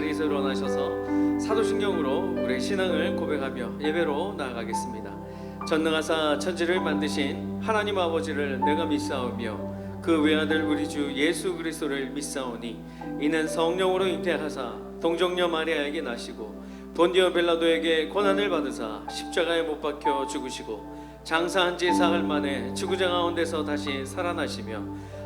자리에서 일어나셔서 사도신경으로 우리의 신앙을 고백하며 예배로 나아가겠습니다. 전능하사 천지를 만드신 하나님 아버지를 내가 믿사오며 그 외아들 우리 주 예수 그리스도를 믿사오니 이는 성령으로 잉태하사 동정녀 마리아에게 나시고 본디오 빌라도에게 고난을 받으사 십자가에 못 박혀 죽으시고 장사한 지 사흘 만에 지구장 가운데서 다시 살아나시며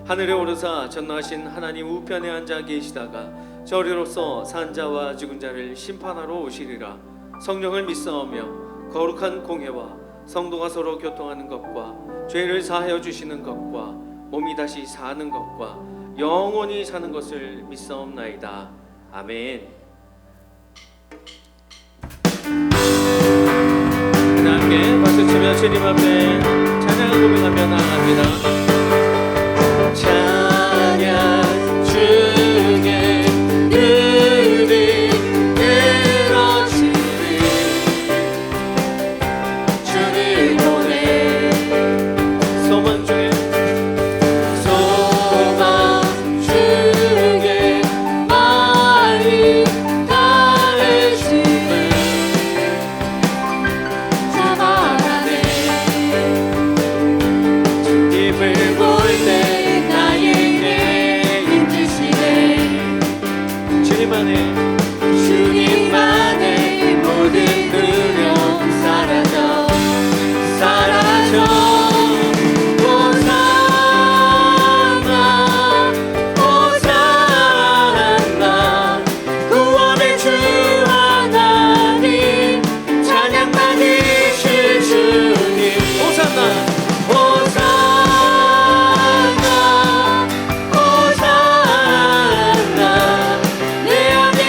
하늘에 오르사 전능하신 하나님 우편에 앉아 계시다가 저리로서 산자와 죽은 자를 심판하러 오시리라. 성령을 믿사오며 거룩한 공회와 성도가 서로 교통하는 것과 죄를 사하여 주시는 것과 몸이 다시 사는 것과 영원히 사는 것을 믿사옵나이다. 아멘. 함께 박수치며 주님 앞에 찬양을 고백하며 나아갑니다. 찬양 중에 눈이 늘어지리 주를 보내 소망 중에 많이 다해지네 주님만의 모든 두려움 사라져 호산나 호산나 구원의 주 하나님 찬양 받으실 주님 호산나 호산나 호산나 내 안에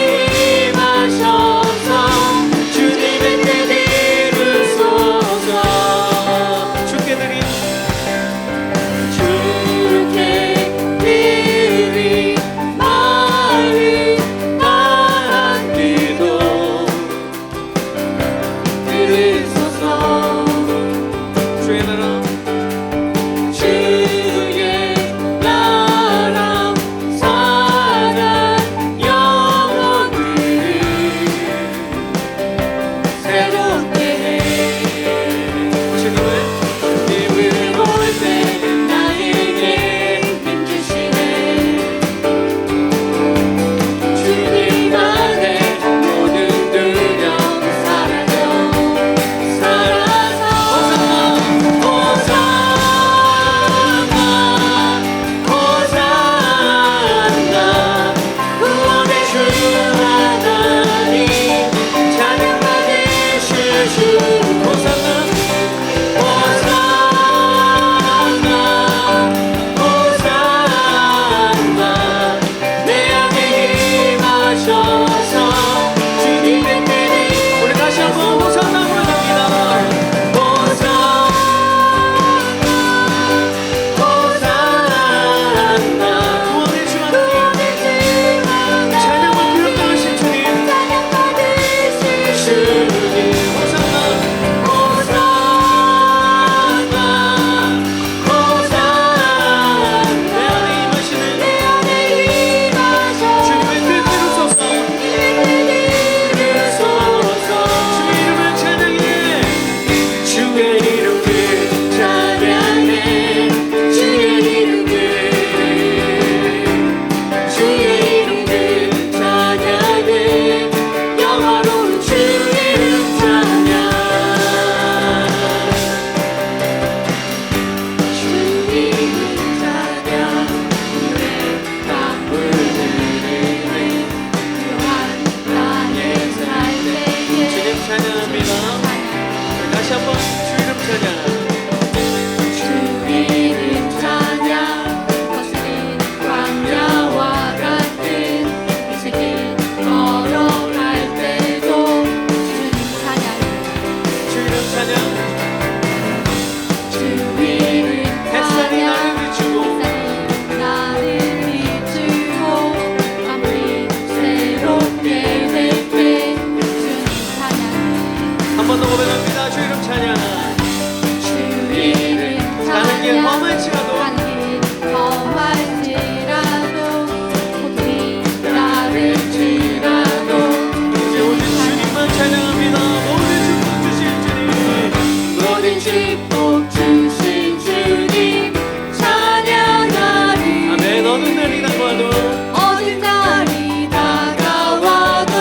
모든 축복 주신 주님 찬양하리. 아멘. 어느 날이 다가와도 어느 날이 다가와도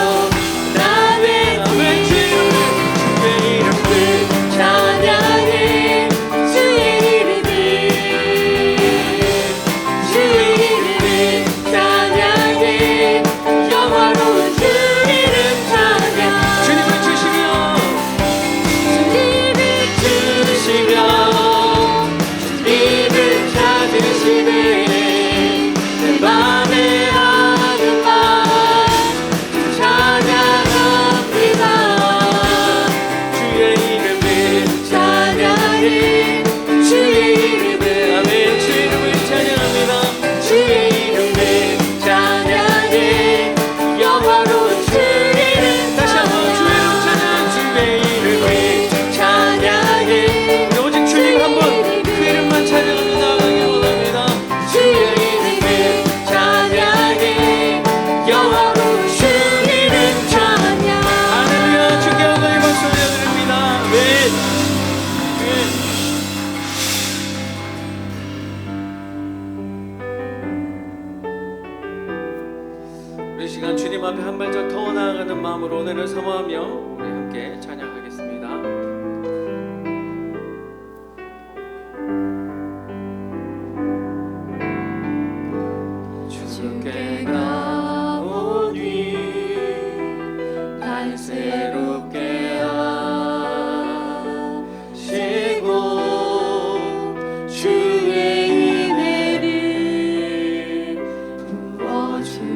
나의 주의 이름을 찬양해. 주의 이름을 찬양해. 영화로운 주 이름 찬양. 주님을 주시며 주님을 찾으시네. 내 맘에 하는 말 찬양합니다. 주의 이름을 찬양해. 주의 이름을 아멘. 주의 이름을 찬양합니다. 주의 이름을 찬양해. 영화로운 주 이름 다시 한번 주의 이름 찬양. 주의 이름을 찬양해. 우리 오직 주님 한 분 그 이름만 찬양하며 나아가길 원합니다. 주의 이름을 찬양해. 영화로운 주 이름 찬양. 할렐루야. 주께 영광의 박수 올려드립니다. 아멘. 우리 시간 주님 앞에 한 발짝 더 나아가는 마음으로 은혜를 사모하며 우리 함께 찬양하겠습니다. 주께 가오니 날 새롭게 하시고 주의 은혜를 부어주소서.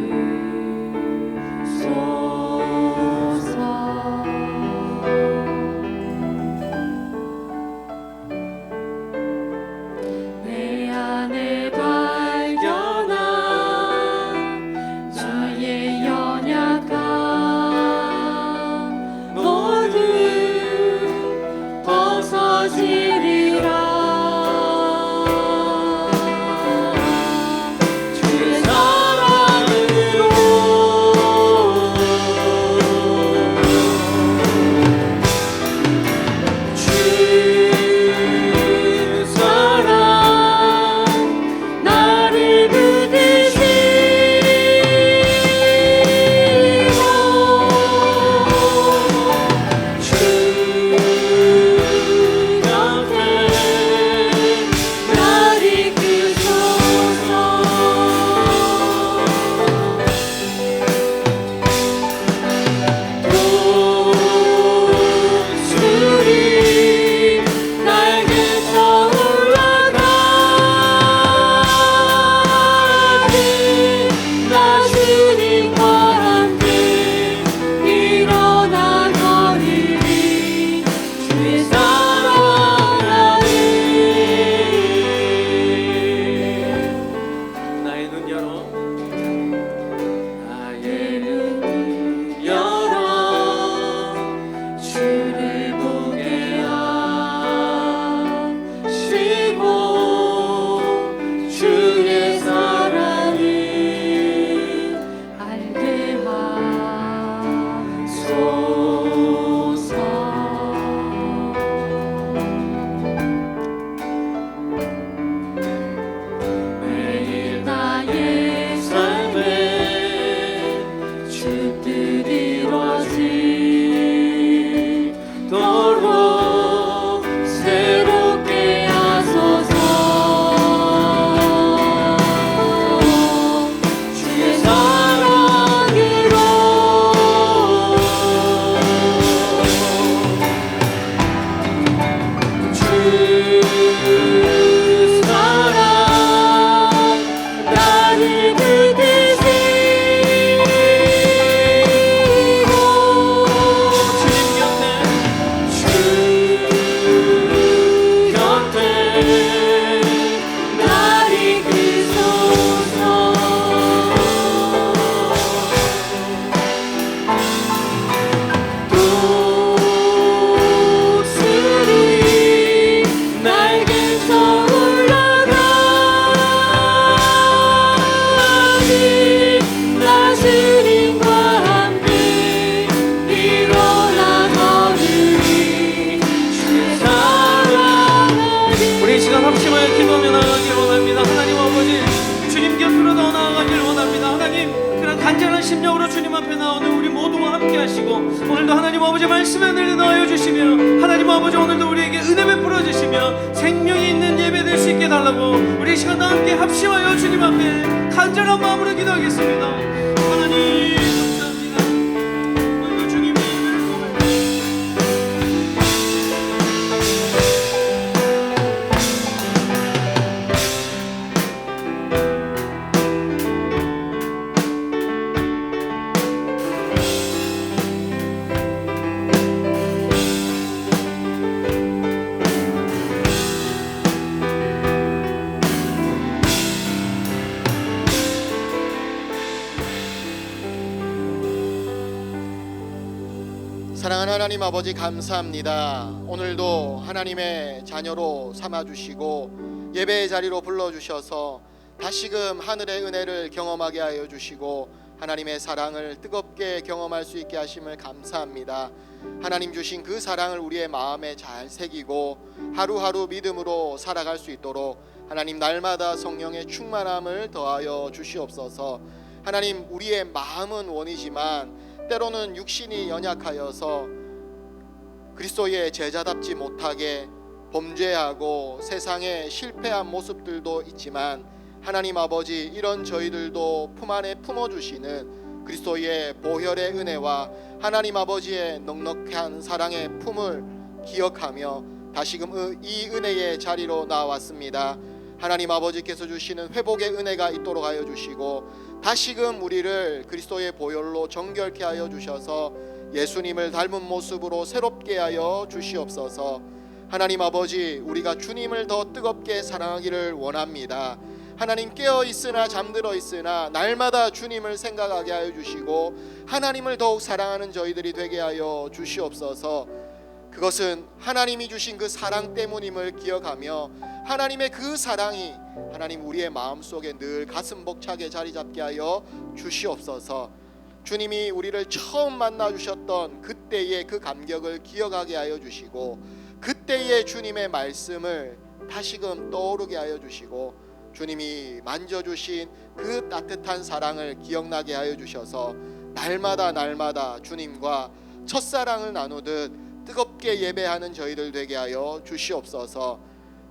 간절한 심령으로 주님 앞에 나오는 우리 모두와 함께 하시고 오늘도 하나님 아버지 말씀에 은혜를 더하여 주시며 하나님 아버지 오늘도 우리에게 은혜 베풀어 주시며 생명이 있는 예배 될 수 있게 달라고 우리 이 시간 다 함께 합심하여 주님 앞에 간절한 마음으로 기도하겠습니다. 하나님 감사합니다. 오늘도 주님의 예배를 사랑하는 하나님 아버지 감사합니다. 오늘도 하나님의 자녀로 삼아주시고 예배의 자리로 불러주셔서 다시금 하늘의 은혜를 경험하게 하여 주시고 하나님의 사랑을 뜨겁게 경험할 수 있게 하심을 감사합니다. 하나님 주신 그 사랑을 우리의 마음에 잘 새기고 하루하루 믿음으로 살아갈 수 있도록 하나님 날마다 성령의 충만함을 더하여 주시옵소서. 하나님 우리의 마음은 원이지만 때로는 육신이 연약하여서 그리스도의 제자답지 못하게 범죄하고 세상에 실패한 모습들도 있지만 하나님 아버지 이런 저희들도 품 안에 품어주시는 그리스도의 보혈의 은혜와 하나님 아버지의 넉넉한 사랑의 품을 기억하며 다시금 이 은혜의 자리로 나왔습니다. 하나님 아버지께서 주시는 회복의 은혜가 있도록 하여 주시고 다시금 우리를 그리스도의 보혈로 정결케 하여 주셔서 예수님을 닮은 모습으로 새롭게 하여 주시옵소서. 하나님 아버지 우리가 주님을 더 뜨겁게 사랑하기를 원합니다. 하나님 깨어 있으나 잠들어 있으나 날마다 주님을 생각하게 하여 주시고 하나님을 더욱 사랑하는 저희들이 되게 하여 주시옵소서. 그것은 하나님이 주신 그 사랑 때문임을 기억하며 하나님의 그 사랑이 하나님 우리의 마음속에 늘 가슴 벅차게 자리 잡게 하여 주시옵소서. 주님이 우리를 처음 만나 주셨던 그때의 그 감격을 기억하게 하여 주시고 그때의 주님의 말씀을 다시금 떠오르게 하여 주시고 주님이 만져주신 그 따뜻한 사랑을 기억나게 하여 주셔서 날마다 주님과 첫사랑을 나누듯 뜨겁게 예배하는 저희들 되게 하여 주시옵소서.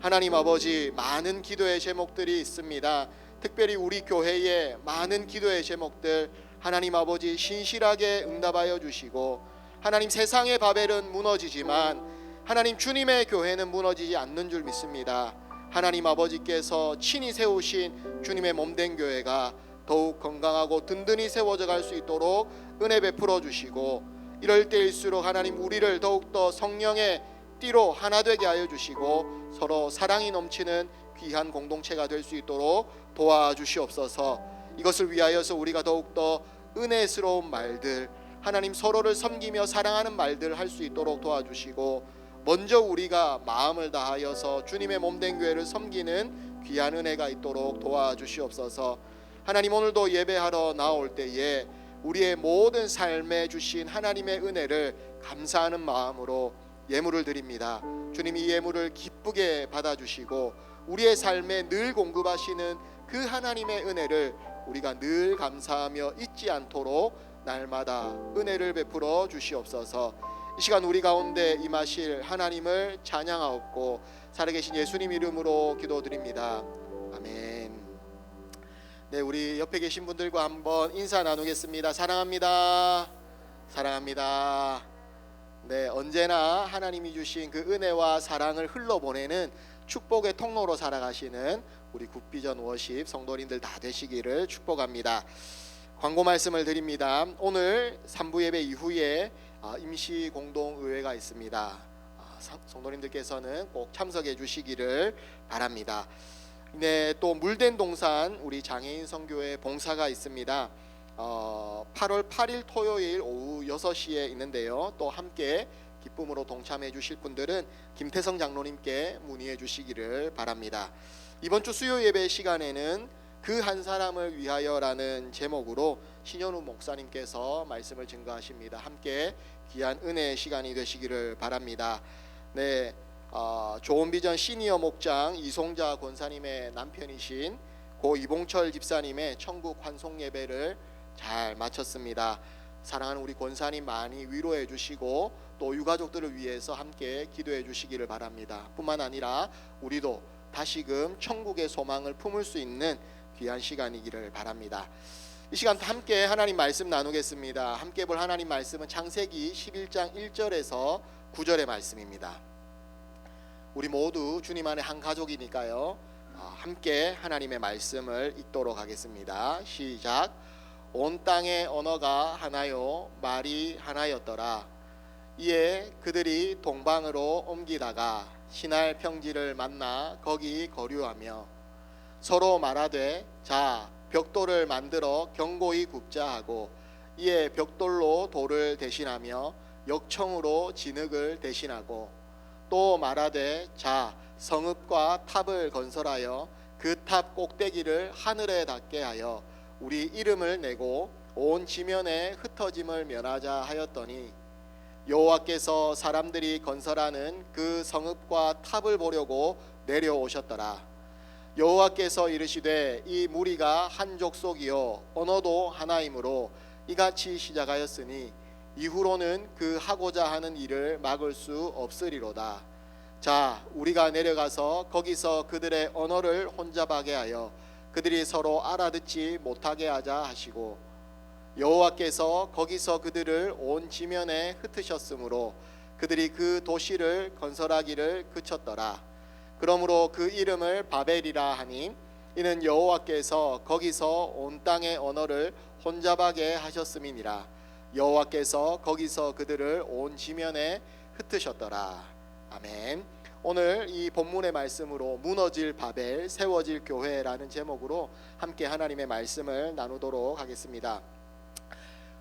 하나님 아버지 많은 기도의 제목들이 있습니다. 특별히 우리 교회에 많은 기도의 제목들 하나님 아버지 신실하게 응답하여 주시고 하나님 세상의 바벨은 무너지지만 하나님 주님의 교회는 무너지지 않는 줄 믿습니다. 하나님 아버지께서 친히 세우신 주님의 몸된 교회가 더욱 건강하고 든든히 세워져 갈 수 있도록 은혜 베풀어 주시고 이럴 때일수록 하나님 우리를 더욱더 성령의 띠로 하나 되게 하여 주시고 서로 사랑이 넘치는 귀한 공동체가 될 수 있도록 도와주시옵소서. 이것을 위하여서 우리가 더욱더 은혜스러운 말들 하나님 서로를 섬기며 사랑하는 말들 할 수 있도록 도와주시고 먼저 우리가 마음을 다하여서 주님의 몸된 교회를 섬기는 귀한 은혜가 있도록 도와주시옵소서. 하나님 오늘도 예배하러 나올 때에 우리의 모든 삶에 주신 하나님의 은혜를 감사하는 마음으로 예물을 드립니다. 주님 이 예물을 기쁘게 받아주시고 우리의 삶에 늘 공급하시는 그 하나님의 은혜를 우리가 늘 감사하며 잊지 않도록 날마다 은혜를 베풀어 주시옵소서. 이 시간 우리 가운데 임하실 하나님을 찬양하옵고 살아계신 예수님 이름으로 기도드립니다. 아멘. 네, 우리 옆에 계신 분들과 한번 인사 나누겠습니다. 사랑합니다. 사랑합니다. 네, 언제나 하나님이 주신 그 은혜와 사랑을 흘러보내는 축복의 통로로 살아가시는 우리 굿비전 워십 성도님들 다 되시기를 축복합니다. 광고 말씀을 드립니다. 오늘 3부 예배 이후에 임시 공동의회가 있습니다. 성도님들께서는 꼭 참석해 주시기를 바랍니다. 네, 또 물된 동산 우리 장애인 선교회 봉사가 있습니다. 8월 8일 토요일 오후 6시에 있는데요. 또 함께 기쁨으로 동참해 주실 분들은 김태성 장로님께 문의해 주시기를 바랍니다. 이번 주 수요 예배 시간에는 그 한 사람을 위하여라는 제목으로 신현우 목사님께서 말씀을 증거하십니다. 함께 귀한 은혜의 시간이 되시기를 바랍니다. 네, 좋은 비전 시니어 목장 이송자 권사님의 남편이신 고 이봉철 집사님의 천국 환송 예배를 잘 마쳤습니다. 사랑하는 우리 권사님 많이 위로해 주시고 또 유가족들을 위해서 함께 기도해 주시기를 바랍니다. 뿐만 아니라 우리도 다시금 천국의 소망을 품을 수 있는 귀한 시간이기를 바랍니다. 이 시간 함께 하나님 말씀 나누겠습니다. 함께 볼 하나님 말씀은 창세기 11장 1절에서 9절의 말씀입니다. 우리 모두 주님 안에 한 가족이니까요, 함께 하나님의 말씀을 읽도록 하겠습니다. 시작. 온 땅의 언어가 하나요 말이 하나였더라. 이에 그들이 동방으로 옮기다가 신할 평지를 만나 거기 거류하며 서로 말하되 자 벽돌을 만들어 견고히 굽자 하고 이에 벽돌로 돌을 대신하며 역청으로 진흙을 대신하고 또 말하되 자 성읍과 탑을 건설하여 그 탑 꼭대기를 하늘에 닿게 하여 우리 이름을 내고 온 지면에 흩어짐을 면하자 하였더니 여호와께서 사람들이 건설하는 그 성읍과 탑을 보려고 내려오셨더라. 여호와께서 이르시되 이 무리가 한 족속이요 언어도 하나이므로 이같이 시작하였으니 이후로는 그 하고자 하는 일을 막을 수 없으리로다. 자 우리가 내려가서 거기서 그들의 언어를 혼잡하게 하여 그들이 서로 알아듣지 못하게 하자 하시고 여호와께서 거기서 그들을 온 지면에 흩으셨으므로 그들이 그 도시를 건설하기를 그쳤더라. 그러므로 그 이름을 바벨이라 하니 이는 여호와께서 거기서 온 땅의 언어를 혼잡하게 하셨음이니라. 여호와께서 거기서 그들을 온 지면에 흩으셨더라. 아멘. 오늘 이 본문의 말씀으로 무너질 바벨 세워질 교회라는 제목으로 함께 하나님의 말씀을 나누도록 하겠습니다.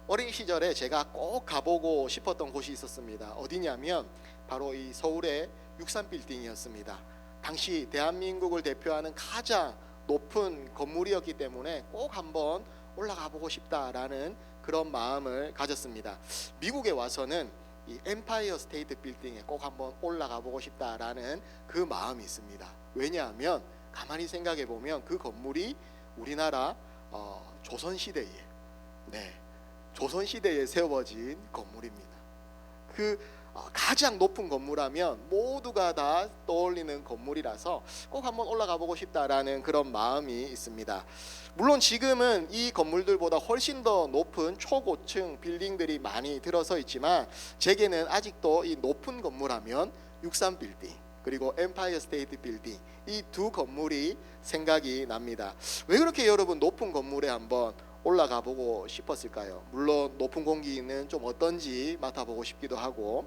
어린 시절에 제가 꼭 가보고 싶었던 곳이 있었습니다. 어디냐면 바로 이 서울의 63빌딩이었습니다. 당시 대한민국을 대표하는 가장 높은 건물이었기 때문에 꼭 한번 올라가 보고 싶다라는 그런 마음을 가졌습니다. 미국에 와서는 이 엠파이어 스테이트 빌딩에 꼭 한번 올라가 보고 싶다라는 그 마음이 있습니다. 왜냐하면 가만히 생각해 보면 그 건물이 우리나라 조선시대에 조선시대에 세워진 건물입니다. 그 가장 높은 건물하면 모두가 다 떠올리는 건물이라서 꼭 한번 올라가 보고 싶다라는 그런 마음이 있습니다. 물론 지금은 이 건물들보다 훨씬 더 높은 초고층 빌딩들이 많이 들어서 있지만 제게는 아직도 이 높은 건물하면 63빌딩 그리고 엠파이어 스테이트 빌딩 이 두 건물이 생각이 납니다. 왜 그렇게 여러분 높은 건물에 한번 올라가 보고 싶었을까요? 물론 높은 공기는 좀 어떤지 맡아보고 싶기도 하고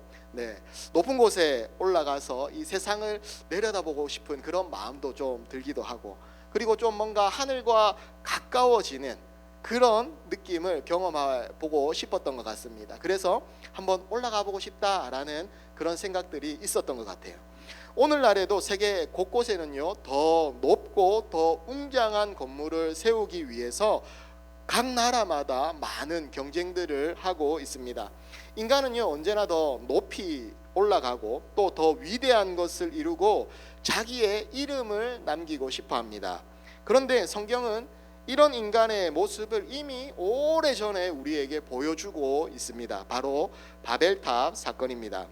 높은 곳에 올라가서 이 세상을 내려다보고 싶은 그런 마음도 좀 들기도 하고 그리고 좀 뭔가 하늘과 가까워지는 그런 느낌을 경험해보고 싶었던 것 같습니다. 그래서 한번 올라가 보고 싶다라는 그런 생각들이 있었던 것 같아요. 오늘날에도 세계 곳곳에는요 더 높고 더 웅장한 건물을 세우기 위해서 각 나라마다 많은 경쟁들을 하고 있습니다. 인간은요 언제나 더 높이 올라가고 또 더 위대한 것을 이루고 자기의 이름을 남기고 싶어 합니다. 그런데 성경은 이런 인간의 모습을 이미 오래전에 우리에게 보여주고 있습니다. 바로 바벨탑 사건입니다.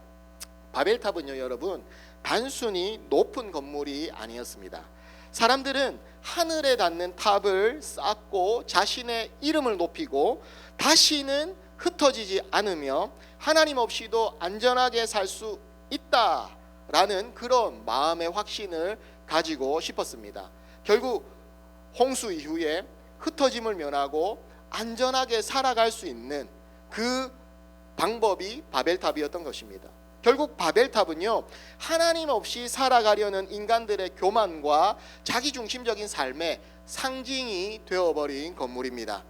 바벨탑은요 여러분 단순히 높은 건물이 아니었습니다. 사람들은 하늘에 닿는 탑을 쌓고 자신의 이름을 높이고 다시는 흩어지지 않으며 하나님 없이도 안전하게 살 수 있다라는 그런 마음의 확신을 가지고 싶었습니다. 결국 홍수 이후에 흩어짐을 면하고 안전하게 살아갈 수 있는 그 방법이 바벨탑이었던 것입니다. 결국 바벨탑은요 하나님 없이 살아가려는 인간들의 교만과 자기중심적인 삶의 상징이 되어버린 건물입니다.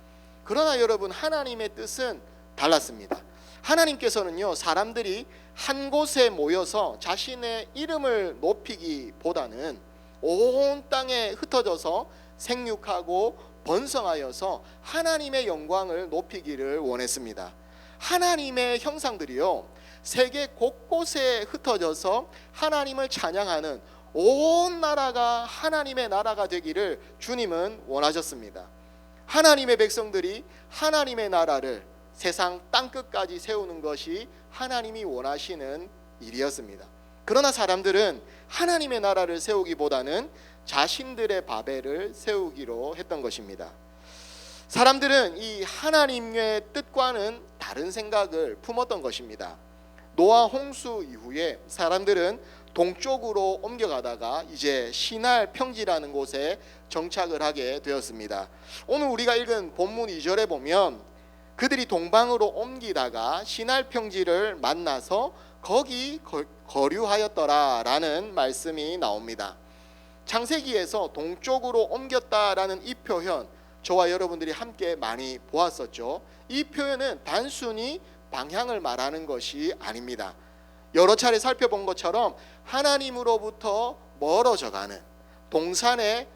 그러나 여러분 하나님의 뜻은 달랐습니다. 하나님께서는요 사람들이 한 곳에 모여서 자신의 이름을 높이기보다는 온 땅에 흩어져서 생육하고 번성하여서 하나님의 영광을 높이기를 원했습니다. 하나님의 형상들이요 세계 곳곳에 흩어져서 하나님을 찬양하는 온 나라가 하나님의 나라가 되기를 주님은 원하셨습니다. 하나님의 백성들이 하나님의 나라를 세상 땅끝까지 세우는 것이 하나님이 원하시는 일이었습니다. 그러나 사람들은 하나님의 나라를 세우기보다는 자신들의 바벨을 세우기로 했던 것입니다. 사람들은 이 하나님의 뜻과는 다른 생각을 품었던 것입니다. 노아 홍수 이후에 사람들은 동쪽으로 옮겨가다가 이제 시날 평지라는 곳에 정착을 하게 되었습니다. 오늘 우리가 읽은 본문 2절에 보면 그들이 동방으로 옮기다가 시날 평지를 만나서 거기 거류하였더라라는 말씀이 나옵니다. 창세기에서 동쪽으로 옮겼다라는 이 표현, 저와 여러분들이 함께 많이 보았었죠. 이 표현은 단순히 방향을 말하는 것이 아닙니다. 여러 차례 살펴본 것처럼 하나님으로부터 멀어져가는, 동산의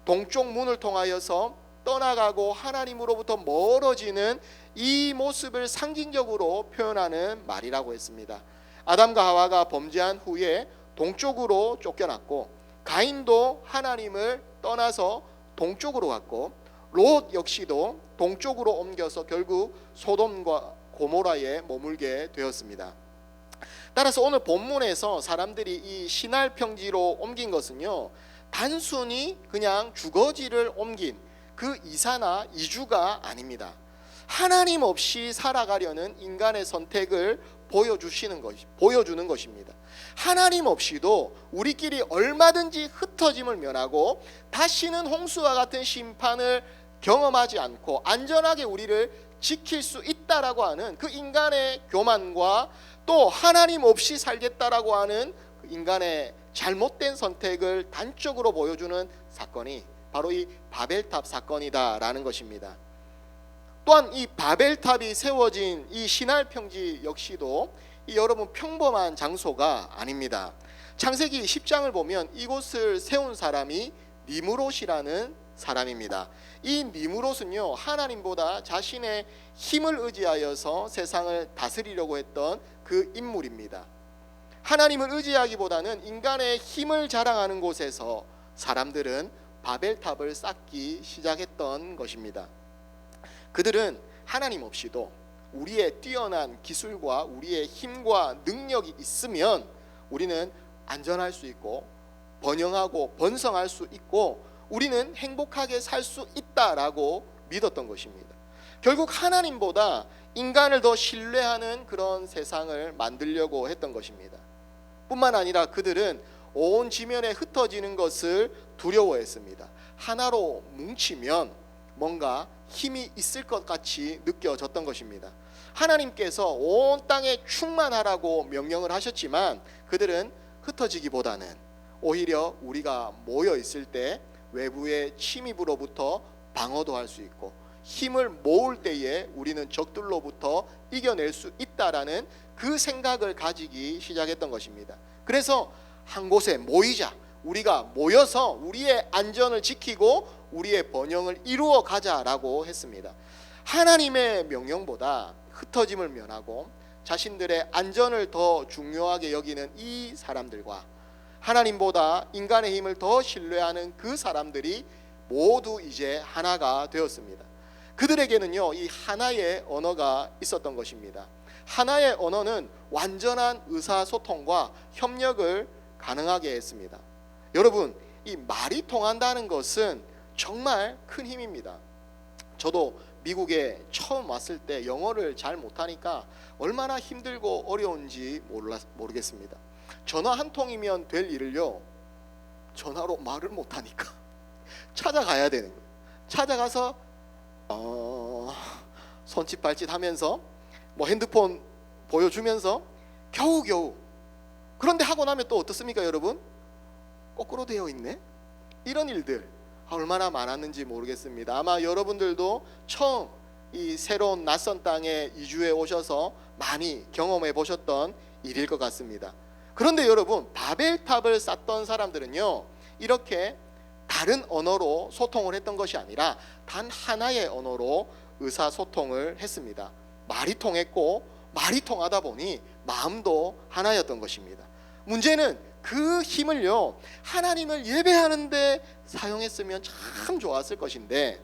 동쪽 문을 통하여서 떠나가고 하나님으로부터 멀어지는 이 모습을 상징적으로 표현하는 말이라고 했습니다. 아담과 하와가 범죄한 후에 동쪽으로 쫓겨났고, 가인도 하나님을 떠나서 동쪽으로 갔고, 롯 역시도 동쪽으로 옮겨서 결국 소돔과 고모라에 머물게 되었습니다. 따라서 오늘 본문에서 사람들이 이 시날 평지로 옮긴 것은요, 단순히 그냥 주거지를 옮긴 그 이사나 이주가 아닙니다. 하나님 없이 살아가려는 인간의 선택을 보여주는 것입니다. 하나님 없이도 우리끼리 얼마든지 흩어짐을 면하고 다시는 홍수와 같은 심판을 경험하지 않고 안전하게 우리를 지킬 수 있다라고 하는 그 인간의 교만과 또 하나님 없이 살겠다라고 하는 그 인간의 잘못된 선택을 단적으로 보여주는 사건이 바로 이 바벨탑 사건이다라는 것입니다. 또한 이 바벨탑이 세워진 이 시날 평지 역시도 이 여러분 평범한 장소가 아닙니다. 창세기 10장을 보면 이곳을 세운 사람이 니므롯이라는 사람입니다. 이 니므롯은요, 하나님보다 자신의 힘을 의지하여서 세상을 다스리려고 했던 그 인물입니다. 하나님을 의지하기보다는 인간의 힘을 자랑하는 곳에서 사람들은 바벨탑을 쌓기 시작했던 것입니다. 그들은 하나님 없이도 우리의 뛰어난 기술과 우리의 힘과 능력이 있으면 우리는 안전할 수 있고 번영하고 번성할 수 있고 우리는 행복하게 살 수 있다라고 믿었던 것입니다. 결국 하나님보다 인간을 더 신뢰하는 그런 세상을 만들려고 했던 것입니다. 뿐만 아니라 그들은 온 지면에 흩어지는 것을 두려워했습니다. 하나로 뭉치면 뭔가 힘이 있을 것 같이 느껴졌던 것입니다. 하나님께서 온 땅에 충만하라고 명령을 하셨지만 그들은 흩어지기보다는 오히려 우리가 모여 있을 때 외부의 침입으로부터 방어도 할 수 있고 힘을 모을 때에 우리는 적들로부터 이겨낼 수 있다라는 그 생각을 가지기 시작했던 것입니다. 그래서 한 곳에 모이자, 우리가 모여서 우리의 안전을 지키고 우리의 번영을 이루어 가자라고 했습니다. 하나님의 명령보다 흩어짐을 면하고 자신들의 안전을 더 중요하게 여기는 이 사람들과 하나님보다 인간의 힘을 더 신뢰하는 그 사람들이 모두 이제 하나가 되었습니다. 그들에게는요, 이 하나의 언어가 있었던 것입니다. 하나의 언어는 완전한 의사소통과 협력을 가능하게 했습니다. 여러분, 이 말이 통한다는 것은 정말 큰 힘입니다. 저도 미국에 처음 왔을 때 영어를 잘 못하니까 얼마나 힘들고 어려운지 모르겠습니다. 전화 한 통이면 될 일을요, 전화로 말을 못하니까 찾아가야 되는 거예요. 찾아가서 손짓 발짓 하면서 뭐 핸드폰 보여주면서 겨우겨우. 그런데 하고 나면 또 어떻습니까 여러분? 거꾸로 되어 있네. 이런 일들 얼마나 많았는지 모르겠습니다. 아마 여러분들도 처음 이 새로운 낯선 땅에 이주해 오셔서 많이 경험해 보셨던 일일 것 같습니다. 그런데 여러분, 바벨탑을 쌓던 사람들은요, 이렇게 다른 언어로 소통을 했던 것이 아니라 단 하나의 언어로 의사소통을 했습니다. 말이 통했고 말이 통하다 보니 마음도 하나였던 것입니다. 문제는 그 힘을요, 하나님을 예배하는 데 사용했으면 참 좋았을 것인데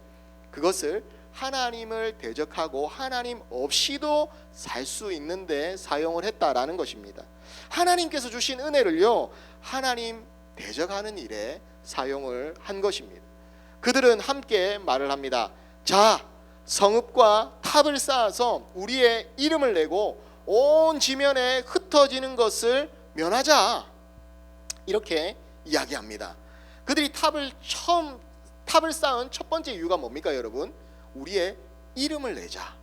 그것을 하나님을 대적하고 하나님 없이도 살 수 있는데 사용을 했다라는 것입니다. 하나님께서 주신 은혜를요, 하나님 대적하는 일에 사용을 한 것입니다. 그들은 함께 말을 합니다. 자, 성읍과 탑을 쌓아서 우리의 이름을 내고 온 지면에 흩어지는 것을 면하자, 이렇게 이야기합니다. 그들이 탑을 쌓은 첫 번째 이유가 뭡니까 여러분? 우리의 이름을 내자.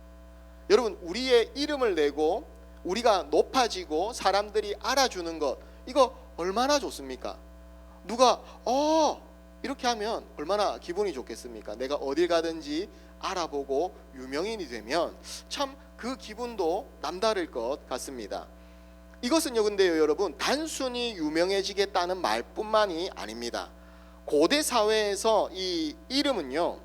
여러분, 우리의 이름을 내고 우리가 높아지고 사람들이 알아주는 것, 이거 얼마나 좋습니까? 누가 이렇게 하면 얼마나 기분이 좋겠습니까? 내가 어딜 가든지 알아보고 유명인이 되면 참 그 기분도 남다를 것 같습니다. 이것은요, 근데요 여러분, 단순히 유명해지겠다는 말뿐만이 아닙니다. 고대 사회에서 이 이름은요,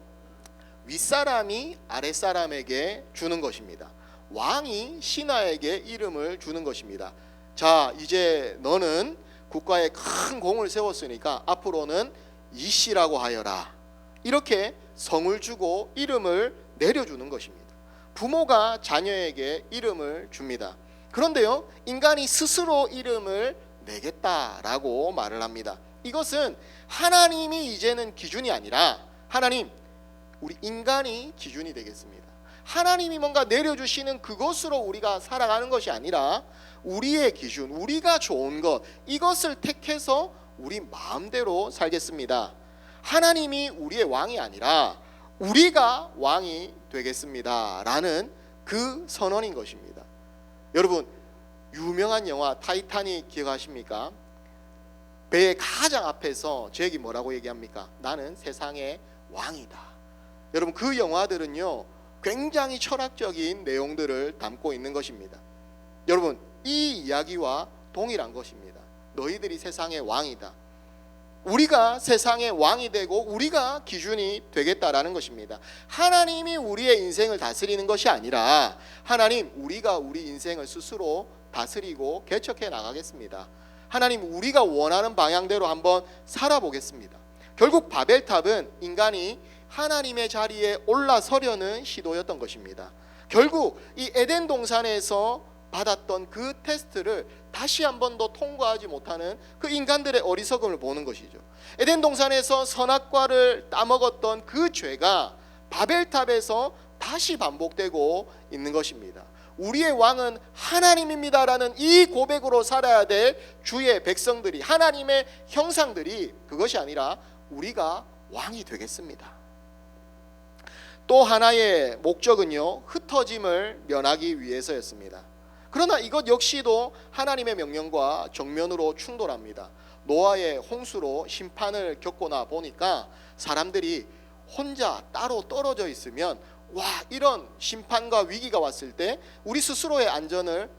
윗사람이 아랫사람에게 주는 것입니다. 왕이 신하에게 이름을 주는 것입니다. 자, 이제 너는 국가에 큰 공을 세웠으니까 앞으로는 이씨라고 하여라, 이렇게 성을 주고 이름을 내려주는 것입니다. 부모가 자녀에게 이름을 줍니다. 그런데요, 인간이 스스로 이름을 내겠다라고 말을 합니다. 이것은 하나님이 이제는 기준이 아니라 하나님, 우리 인간이 기준이 되겠습니다. 하나님이 뭔가 내려주시는 그것으로 우리가 살아가는 것이 아니라 우리의 기준, 우리가 좋은 것, 이것을 택해서 우리 마음대로 살겠습니다. 하나님이 우리의 왕이 아니라 우리가 왕이 되겠습니다 라는 그 선언인 것입니다. 여러분, 유명한 영화 타이타닉 기억하십니까? 배의 가장 앞에서 잭이 뭐라고 얘기합니까? 나는 세상의 왕이다. 여러분, 그 영화들은요, 굉장히 철학적인 내용들을 담고 있는 것입니다. 여러분, 이 이야기와 동일한 것입니다. 너희들이 세상의 왕이다. 우리가 세상의 왕이 되고 우리가 기준이 되겠다라는 것입니다. 하나님이 우리의 인생을 다스리는 것이 아니라 하나님, 우리가 우리 인생을 스스로 다스리고 개척해 나가겠습니다. 하나님, 우리가 원하는 방향대로 한번 살아보겠습니다. 결국 바벨탑은 인간이 하나님의 자리에 올라서려는 시도였던 것입니다. 결국 이 에덴 동산에서 받았던 그 테스트를 다시 한 번 더 통과하지 못하는 그 인간들의 어리석음을 보는 것이죠. 에덴 동산에서 선악과를 따먹었던 그 죄가 바벨탑에서 다시 반복되고 있는 것입니다. 우리의 왕은 하나님입니다라는 이 고백으로 살아야 될 주의 백성들이, 하나님의 형상들이, 그것이 아니라 우리가 왕이 되겠습니다. 또 하나의 목적은요, 흩어짐을 면하기 위해서였습니다. 그러나 이것 역시도 하나님의 명령과 정면으로 충돌합니다. 노아의 홍수로 심판을 겪고나 보니까 사람들이 혼자 따로 떨어져 있으면, 와, 이런 심판과 위기가 왔을 때 우리 스스로의 안전을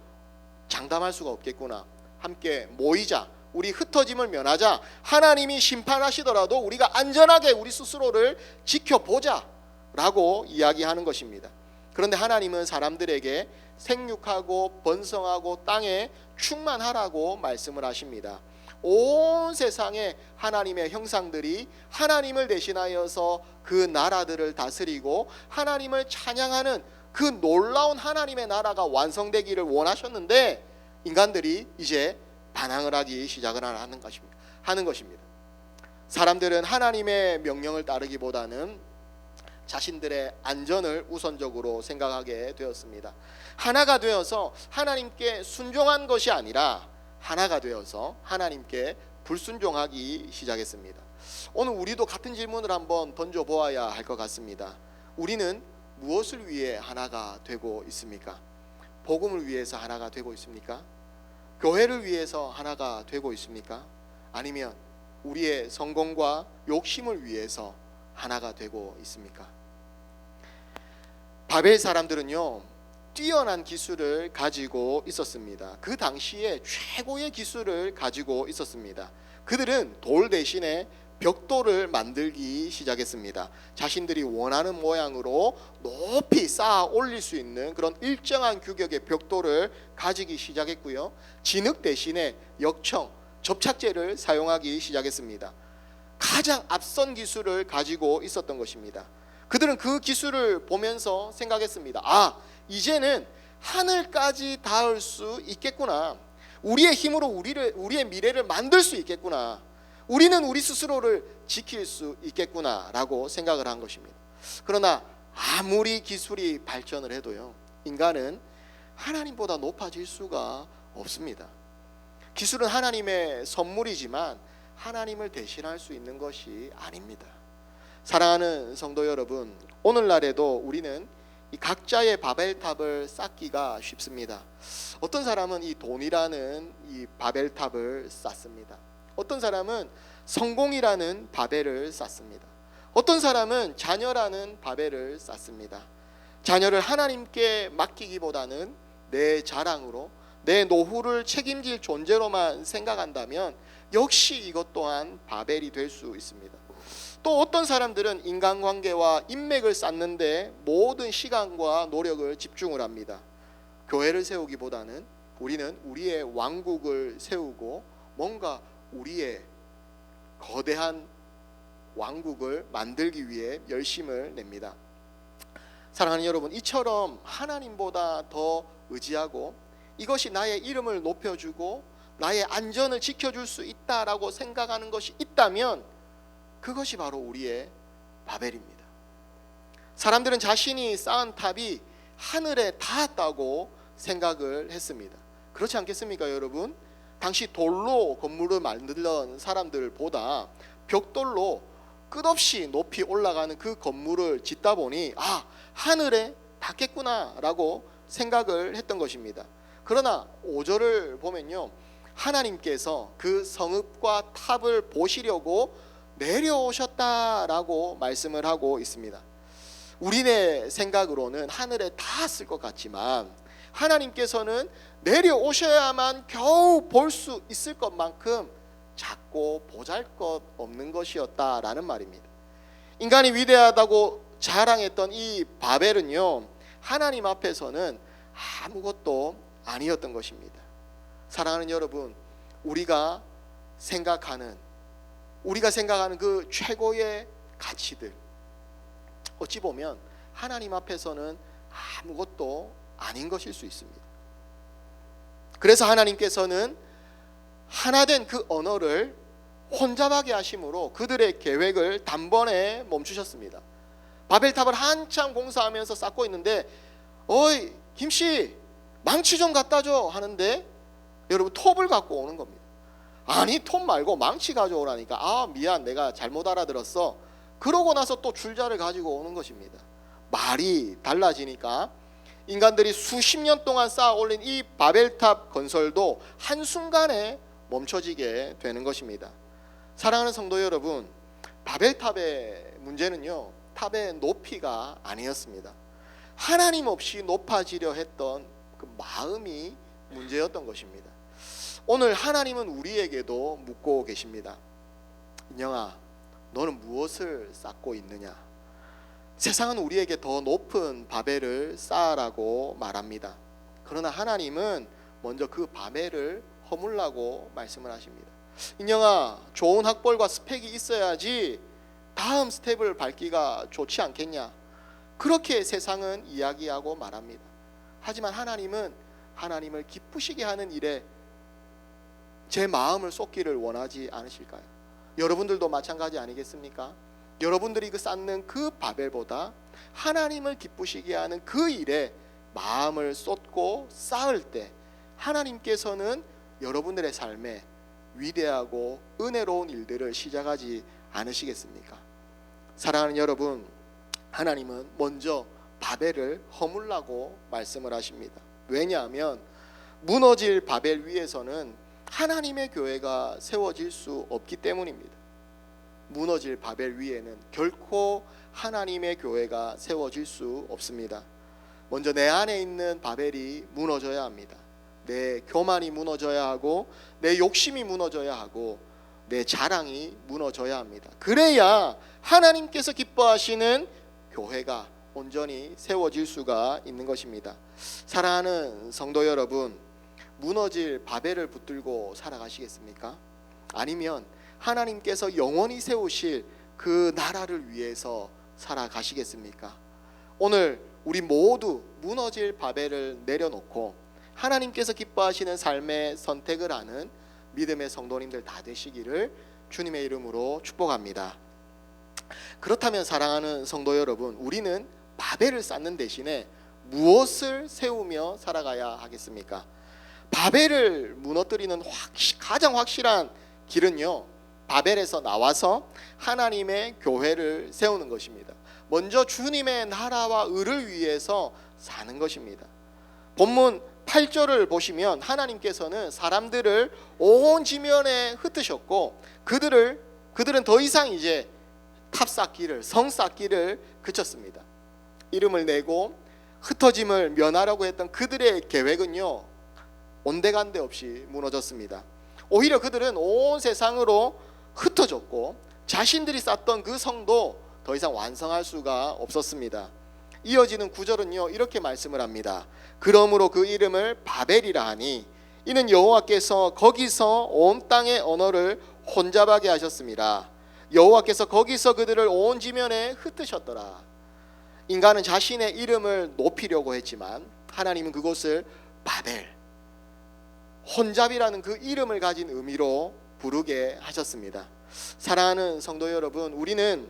장담할 수가 없겠구나. 함께 모이자, 우리 흩어짐을 면하자. 하나님이 심판하시더라도 우리가 안전하게 우리 스스로를 지켜보자 라고 이야기하는 것입니다. 그런데 하나님은 사람들에게 생육하고 번성하고 땅에 충만하라고 말씀을 하십니다. 온 세상에 하나님의 형상들이 하나님을 대신하여서 그 나라들을 다스리고 하나님을 찬양하는 그 놀라운 하나님의 나라가 완성되기를 원하셨는데, 인간들이 이제 반항을 하기 시작을 하는 것입니다. 사람들은 하나님의 명령을 따르기보다는 자신들의 안전을 우선적으로 생각하게 되었습니다. 하나가 되어서 하나님께 순종한 것이 아니라 하나가 되어서 하나님께 불순종하기 시작했습니다. 오늘 우리도 같은 질문을 한번 던져보아야 할 것 같습니다. 우리는 무엇을 위해 하나가 되고 있습니까? 복음을 위해서 하나가 되고 있습니까? 교회를 위해서 하나가 되고 있습니까? 아니면 우리의 성공과 욕심을 위해서 하나가 되고 있습니까? 바벨 사람들은요, 뛰어난 기술을 가지고 있었습니다. 그 당시에 최고의 기술을 가지고 있었습니다. 그들은 돌 대신에 벽돌을 만들기 시작했습니다. 자신들이 원하는 모양으로 높이 쌓아 올릴 수 있는 그런 일정한 규격의 벽돌을 가지기 시작했고요. 진흙 대신에 역청, 접착제를 사용하기 시작했습니다. 가장 앞선 기술을 가지고 있었던 것입니다. 그들은 그 기술을 보면서 생각했습니다. 아, 이제는 하늘까지 닿을 수 있겠구나. 우리의 힘으로 우리의 미래를 만들 수 있겠구나. 우리는 우리 스스로를 지킬 수 있겠구나 라고 생각을 한 것입니다. 그러나 아무리 기술이 발전을 해도요, 인간은 하나님보다 높아질 수가 없습니다. 기술은 하나님의 선물이지만 하나님을 대신할 수 있는 것이 아닙니다. 사랑하는 성도 여러분, 오늘날에도 우리는 이 각자의 바벨탑을 쌓기가 쉽습니다. 어떤 사람은 이 돈이라는 이 바벨탑을 쌓습니다. 어떤 사람은 성공이라는 바벨을 쌓습니다. 어떤 사람은 자녀라는 바벨을 쌓습니다. 자녀를 하나님께 맡기기보다는 내 자랑으로 내 노후를 책임질 존재로만 생각한다면 역시 이것 또한 바벨이 될 수 있습니다. 또 어떤 사람들은 인간관계와 인맥을 쌓는데 모든 시간과 노력을 집중을 합니다. 교회를 세우기보다는 우리는 우리의 왕국을 세우고 뭔가 우리의 거대한 왕국을 만들기 위해 열심을 냅니다. 사랑하는 여러분, 이처럼 하나님보다 더 의지하고 이것이 나의 이름을 높여주고 나의 안전을 지켜줄 수 있다라고 생각하는 것이 있다면 그것이 바로 우리의 바벨입니다. 사람들은 자신이 쌓은 탑이 하늘에 닿았다고 생각을 했습니다. 그렇지 않겠습니까, 여러분? 당시 돌로 건물을 만들던 사람들보다 벽돌로 끝없이 높이 올라가는 그 건물을 짓다 보니 아, 하늘에 닿겠구나라고 생각을 했던 것입니다. 그러나 5절을 보면요, 하나님께서 그 성읍과 탑을 보시려고 내려오셨다라고 말씀을 하고 있습니다. 우리네 생각으로는 하늘에 닿았을 것 같지만 하나님께서는 내려오셔야만 겨우 볼 수 있을 것만큼 작고 보잘것없는 것이었다라는 말입니다. 인간이 위대하다고 자랑했던 이 바벨은요, 하나님 앞에서는 아무것도 아니었던 것입니다. 사랑하는 여러분, 우리가 생각하는 그 최고의 가치들, 어찌 보면 하나님 앞에서는 아무것도 아닌 것일 수 있습니다. 그래서 하나님께서는 하나된 그 언어를 혼잡하게 하심으로 그들의 계획을 단번에 멈추셨습니다. 바벨탑을 한참 공사하면서 쌓고 있는데 어이 김씨 망치 좀 갖다 줘 하는데 여러분 톱을 갖고 오는 겁니다. 아니 톱 말고 망치 가져오라니까 아 미안 내가 잘못 알아들었어. 그러고 나서 또 줄자를 가지고 오는 것입니다. 말이 달라지니까 인간들이 수십 년 동안 쌓아 올린 이 바벨탑 건설도 한순간에 멈춰지게 되는 것입니다. 사랑하는 성도 여러분, 바벨탑의 문제는요 탑의 높이가 아니었습니다. 하나님 없이 높아지려 했던 그 마음이 문제였던 것입니다. 오늘 하나님은 우리에게도 묻고 계십니다. 인영아, 너는 무엇을 쌓고 있느냐? 세상은 우리에게 더 높은 바벨을 쌓으라고 말합니다. 그러나 하나님은 먼저 그 바벨을 허물라고 말씀을 하십니다. 인영아, 좋은 학벌과 스펙이 있어야지 다음 스텝을 밟기가 좋지 않겠냐? 그렇게 세상은 이야기하고 말합니다. 하지만 하나님은 하나님을 기쁘시게 하는 일에 제 마음을 쏟기를 원하지 않으실까요? 여러분들도 마찬가지 아니겠습니까? 여러분들이 쌓는 그 바벨보다 하나님을 기쁘시게 하는 그 일에 마음을 쏟고 쌓을 때 하나님께서는 여러분들의 삶에 위대하고 은혜로운 일들을 시작하지 않으시겠습니까? 사랑하는 여러분, 하나님은 먼저 바벨을 허물라고 말씀을 하십니다. 왜냐하면 무너질 바벨 위에서는 하나님의 교회가 세워질 수 없기 때문입니다. 무너질 바벨 위에는 결코 하나님의 교회가 세워질 수 없습니다. 먼저 내 안에 있는 바벨이 무너져야 합니다. 내 교만이 무너져야 하고 내 욕심이 무너져야 하고 내 자랑이 무너져야 합니다. 그래야 하나님께서 기뻐하시는 교회가 온전히 세워질 수가 있는 것입니다. 사랑하는 성도 여러분, 무너질 바벨을 붙들고 살아가시겠습니까? 아니면 하나님께서 영원히 세우실 그 나라를 위해서 살아가시겠습니까? 오늘 우리 모두 무너질 바벨을 내려놓고 하나님께서 기뻐하시는 삶의 선택을 하는 믿음의 성도님들 다 되시기를 주님의 이름으로 축복합니다. 그렇다면 사랑하는 성도 여러분, 우리는 바벨을 쌓는 대신에 무엇을 세우며 살아가야 하겠습니까? 바벨을 무너뜨리는 가장 확실한 길은요, 바벨에서 나와서 하나님의 교회를 세우는 것입니다. 먼저 주님의 나라와 의를 위해서 사는 것입니다. 본문 8절을 보시면 하나님께서는 사람들을 온 지면에 흩으셨고 그들은 더 이상 이제 탑 쌓기를, 성 쌓기를 그쳤습니다. 이름을 내고 흩어짐을 면하려고 했던 그들의 계획은요, 온데간데 없이 무너졌습니다. 오히려 그들은 온 세상으로 흩어졌고 자신들이 쌓던 그 성도 더 이상 완성할 수가 없었습니다. 이어지는 구절은요, 이렇게 말씀을 합니다. 그러므로 그 이름을 바벨이라 하니 이는 여호와께서 거기서 온 땅의 언어를 혼잡하게 하셨습니다. 여호와께서 거기서 그들을 온 지면에 흩으셨더라. 인간은 자신의 이름을 높이려고 했지만 하나님은 그곳을 바벨, 혼잡이라는 그 이름을 가진 의미로 부르게 하셨습니다. 사랑하는 성도 여러분, 우리는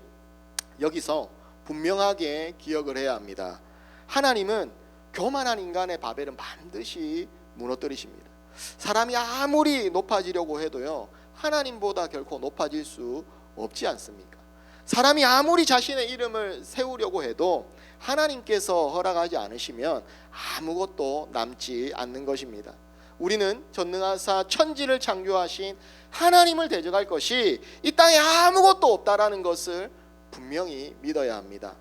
여기서 분명하게 기억을 해야 합니다. 하나님은 교만한 인간의 바벨은 반드시 무너뜨리십니다. 사람이 아무리 높아지려고 해도요, 하나님보다 결코 높아질 수 없지 않습니까? 사람이 아무리 자신의 이름을 세우려고 해도 하나님께서 허락하지 않으시면 아무것도 남지 않는 것입니다. 우리는 전능하사 천지를 창조하신 하나님을 대적할 것이 이 땅에 아무것도 없다라는 것을 분명히 믿어야 합니다.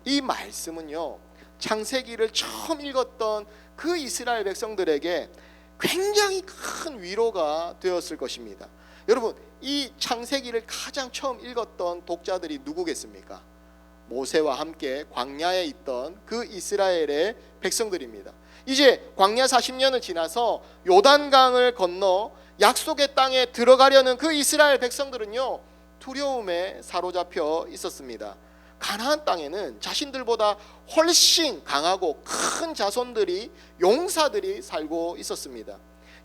이 말씀은요, 창세기를 처음 읽었던 그 이스라엘 백성들에게 굉장히 큰 위로가 되었을 것입니다. 여러분, 이 창세기를 가장 처음 읽었던 독자들이 누구겠습니까? 모세와 함께 광야에 있던 그 이스라엘의 백성들입니다. 이제 광야 40년을 지나서 요단강을 건너 약속의 땅에 들어가려는 그 이스라엘 백성들은요, 두려움에 사로잡혀 있었습니다. 가나안 땅에는 자신들보다 훨씬 강하고 큰 자손들이, 용사들이 살고 있었습니다.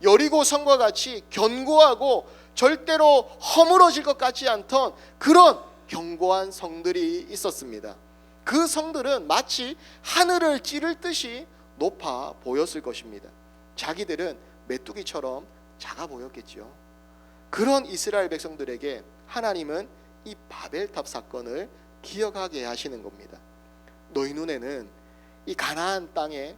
여리고 성과 같이 견고하고 절대로 허물어질 것 같지 않던 그런 견고한 성들이 있었습니다. 그 성들은 마치 하늘을 찌를 듯이 높아 보였을 것입니다. 자기들은 메뚜기처럼 작아 보였겠지요. 그런 이스라엘 백성들에게 하나님은 이 바벨탑 사건을 기억하게 하시는 겁니다. 너희 눈에는 이 가나안 땅의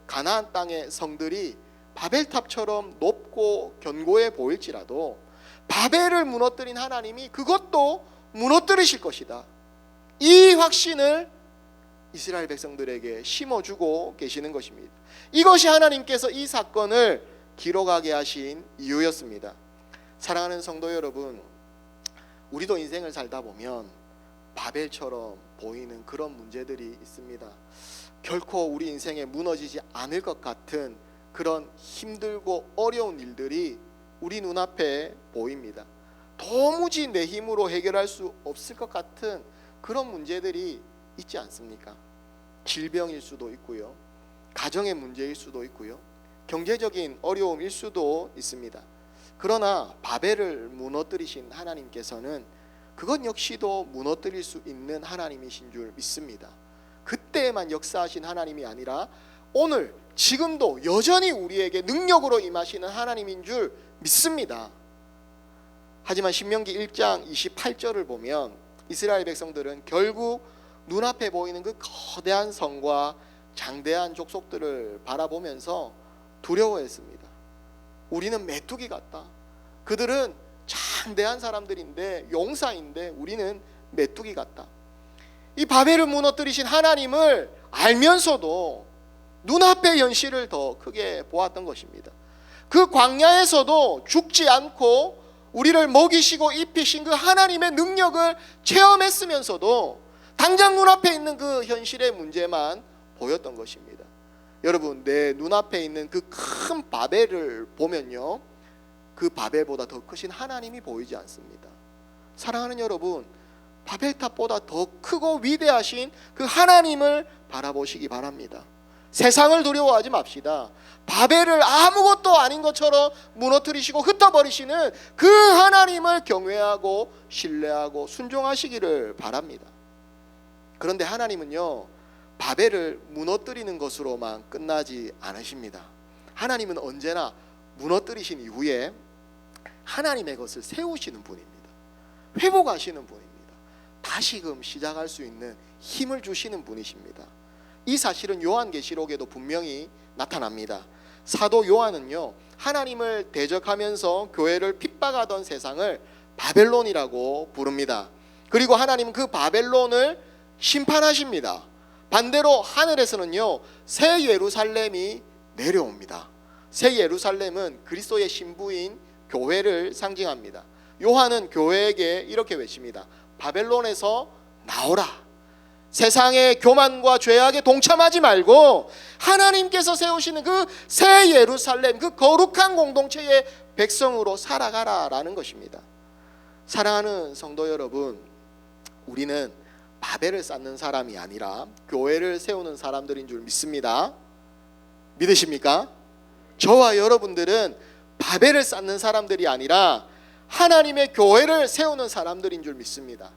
가나안 땅의 성들이 바벨탑처럼 높고 견고해 보일지라도 바벨을 무너뜨린 하나님이 그것도 무너뜨리실 것이다. 이 확신을 이스라엘 백성들에게 심어주고 계시는 것입니다. 이것이 하나님께서 이 사건을 기록하게 하신 이유였습니다. 사랑하는 성도 여러분, 우리도 인생을 살다 보면 바벨처럼 보이는 그런 문제들이 있습니다. 결코 우리 인생에 무너지지 않을 것 같은 그런 힘들고 어려운 일들이 우리 눈앞에 보입니다. 도무지 내 힘으로 해결할 수 없을 것 같은 그런 문제들이 있지 않습니까? 질병일 수도 있고요, 가정의 문제일 수도 있고요, 경제적인 어려움일 수도 있습니다. 그러나 바벨을 무너뜨리신 하나님께서는 그것 역시도 무너뜨릴 수 있는 하나님이신 줄 믿습니다. 그때만 역사하신 하나님이 아니라 오늘 지금도 여전히 우리에게 능력으로 임하시는 하나님인 줄 믿습니다. 하지만 신명기 1장 28절을 보면 이스라엘 백성들은 결국 눈앞에 보이는 그 거대한 성과 장대한 족속들을 바라보면서 두려워했습니다. 우리는 메뚜기 같다. 그들은 장대한 사람들인데, 용사인데 우리는 메뚜기 같다. 이 바벨을 무너뜨리신 하나님을 알면서도 눈앞의 현실을 더 크게 보았던 것입니다. 그 광야에서도 죽지 않고 우리를 먹이시고 입히신 그 하나님의 능력을 체험했으면서도 당장 눈앞에 있는 그 현실의 문제만 보였던 것입니다. 여러분, 내 눈앞에 있는 그 큰 바벨을 보면요, 그 바벨보다 더 크신 하나님이 보이지 않습니다. 사랑하는 여러분, 바벨탑보다 더 크고 위대하신 그 하나님을 바라보시기 바랍니다. 세상을 두려워하지 맙시다. 바벨을 아무것도 아닌 것처럼 무너뜨리시고 흩어버리시는 그 하나님을 경외하고 신뢰하고 순종하시기를 바랍니다. 그런데 하나님은요, 바벨을 무너뜨리는 것으로만 끝나지 않으십니다. 하나님은 언제나 무너뜨리신 이후에 하나님의 것을 세우시는 분입니다. 회복하시는 분입니다. 다시금 시작할 수 있는 힘을 주시는 분이십니다. 이 사실은 요한계시록에도 분명히 나타납니다. 사도 요한은요, 하나님을 대적하면서 교회를 핍박하던 세상을 바벨론이라고 부릅니다. 그리고 하나님은 그 바벨론을 심판하십니다. 반대로 하늘에서는요, 새 예루살렘이 내려옵니다. 새 예루살렘은 그리스도의 신부인 교회를 상징합니다. 요한은 교회에게 이렇게 외칩니다. 바벨론에서 나오라. 세상의 교만과 죄악에 동참하지 말고 하나님께서 세우시는 그 새 예루살렘, 그 거룩한 공동체의 백성으로 살아가라라는 것입니다. 사랑하는 성도 여러분, 우리는 바벨을 쌓는 사람이 아니라 교회를 세우는 사람들인 줄 믿습니다. 믿으십니까? 저와 여러분들은 바벨을 쌓는 사람들이 아니라 하나님의 교회를 세우는 사람들인 줄 믿습니다.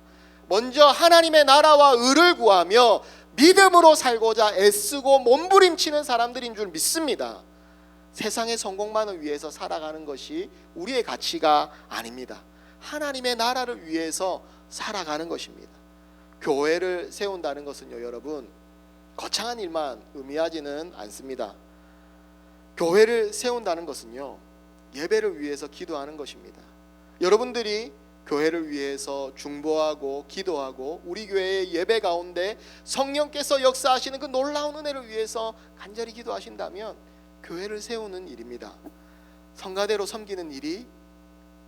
먼저 하나님의 나라와 의를 구하며 믿음으로 살고자 애쓰고 몸부림치는 사람들인 줄 믿습니다. 세상의 성공만을 위해서 살아가는 것이 우리의 가치가 아닙니다. 하나님의 나라를 위해서 살아가는 것입니다. 교회를 세운다는 것은요, 여러분, 거창한 일만 의미하지는 않습니다. 교회를 세운다는 것은요, 예배를 위해서 기도하는 것입니다. 여러분들이 교회를 위해서 중보하고 기도하고 우리 교회의 예배 가운데 성령께서 역사하시는 그 놀라운 은혜를 위해서 간절히 기도하신다면 교회를 세우는 일입니다. 성가대로 섬기는 일이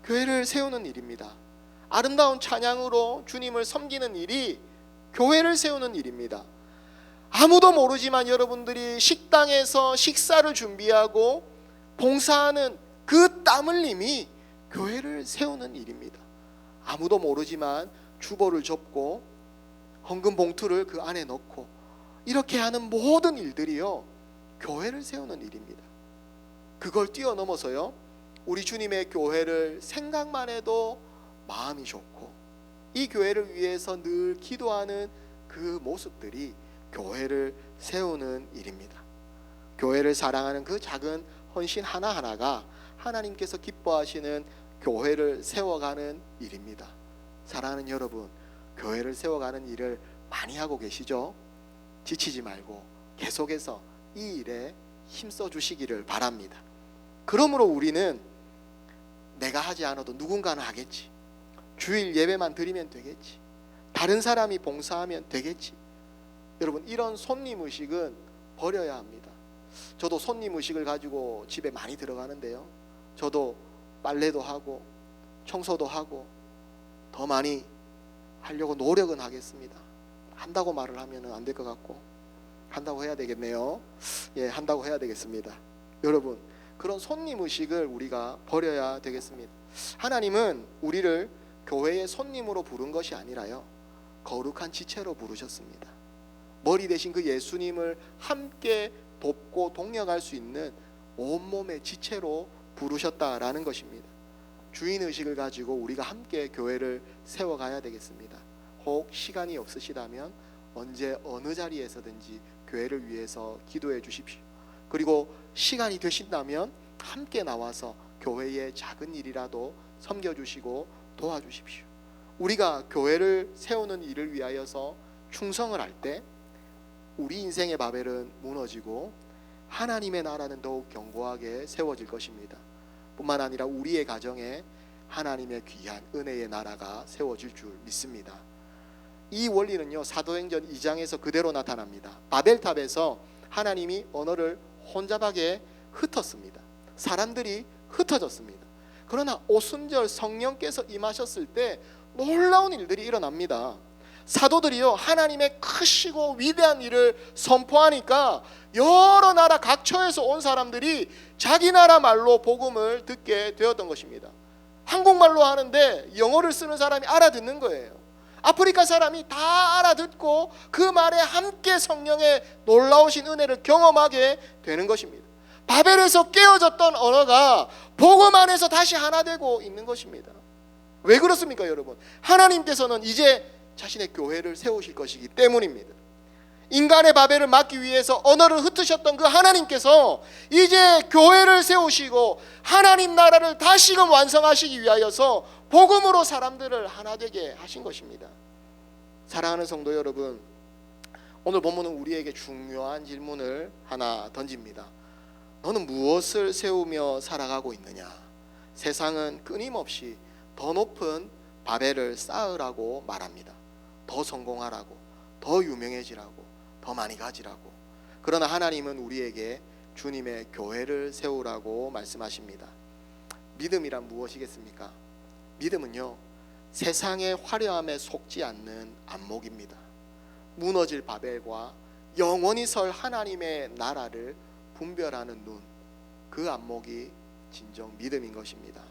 교회를 세우는 일입니다. 아름다운 찬양으로 주님을 섬기는 일이 교회를 세우는 일입니다. 아무도 모르지만 여러분들이 식당에서 식사를 준비하고 봉사하는 그 땀 흘림이 교회를 세우는 일입니다. 아무도 모르지만 주보를 접고 헌금 봉투를 그 안에 넣고 이렇게 하는 모든 일들이요, 교회를 세우는 일입니다. 그걸 뛰어넘어서요, 우리 주님의 교회를 생각만 해도 마음이 좋고 이 교회를 위해서 늘 기도하는 그 모습들이 교회를 세우는 일입니다. 교회를 사랑하는 그 작은 헌신 하나하나가 하나님께서 기뻐하시는 교회를 세워가는 일입니다. 사랑하는 여러분, 교회를 세워가는 일을 많이 하고 계시죠? 지치지 말고 계속해서 이 일에 힘써 주시기를 바랍니다. 그러므로 우리는 내가 하지 않아도 누군가는 하겠지, 주일 예배만 드리면 되겠지, 다른 사람이 봉사하면 되겠지, 여러분, 이런 손님의식은 버려야 합니다. 저도 손님의식을 가지고 집에 많이 들어가는데요, 저도 빨래도 하고 청소도 하고 더 많이 하려고 노력은 하겠습니다. 한다고 말을 하면 안 될 것 같고 한다고 해야 되겠네요. 예, 한다고 해야 되겠습니다. 여러분, 그런 손님의식을 우리가 버려야 되겠습니다. 하나님은 우리를 교회의 손님으로 부른 것이 아니라요, 거룩한 지체로 부르셨습니다. 머리 대신 그 예수님을 함께 돕고 동력할 수 있는 온몸의 지체로 부르셨다라는 것입니다. 주인의식을 가지고 우리가 함께 교회를 세워가야 되겠습니다. 혹 시간이 없으시다면 언제 어느 자리에서든지 교회를 위해서 기도해 주십시오. 그리고 시간이 되신다면 함께 나와서 교회의 작은 일이라도 섬겨주시고 도와주십시오. 우리가 교회를 세우는 일을 위하여서 충성을 할 때 우리 인생의 바벨은 무너지고 하나님의 나라는 더욱 견고하게 세워질 것입니다. 뿐만 아니라 우리의 가정에 하나님의 귀한 은혜의 나라가 세워질 줄 믿습니다. 이 원리는요, 사도행전 2장에서 그대로 나타납니다. 바벨탑에서 하나님이 언어를 혼잡하게 흩었습니다. 사람들이 흩어졌습니다. 그러나 오순절 성령께서 임하셨을 때 놀라운 일들이 일어납니다. 사도들이요, 하나님의 크시고 위대한 일을 선포하니까 여러 나라 각처에서 온 사람들이 자기 나라 말로 복음을 듣게 되었던 것입니다. 한국말로 하는데 영어를 쓰는 사람이 알아듣는 거예요. 아프리카 사람이 다 알아듣고 그 말에 함께 성령의 놀라우신 은혜를 경험하게 되는 것입니다. 바벨에서 깨어졌던 언어가 복음 안에서 다시 하나 되고 있는 것입니다. 왜 그렇습니까, 여러분? 하나님께서는 이제 자신의 교회를 세우실 것이기 때문입니다. 인간의 바벨을 막기 위해서 언어를 흩으셨던 그 하나님께서 이제 교회를 세우시고 하나님 나라를 다시금 완성하시기 위하여서 복음으로 사람들을 하나 되게 하신 것입니다. 사랑하는 성도 여러분, 오늘 본문은 우리에게 중요한 질문을 하나 던집니다. 너는 무엇을 세우며 살아가고 있느냐? 세상은 끊임없이 더 높은 바벨을 쌓으라고 말합니다. 더 성공하라고, 더 유명해지라고, 더 많이 가지라고. 그러나 하나님은 우리에게 주님의 교회를 세우라고 말씀하십니다. 믿음이란 무엇이겠습니까? 믿음은요, 세상의 화려함에 속지 않는 안목입니다. 무너질 바벨과 영원히 설 하나님의 나라를 분별하는 눈, 그 안목이 진정 믿음인 것입니다.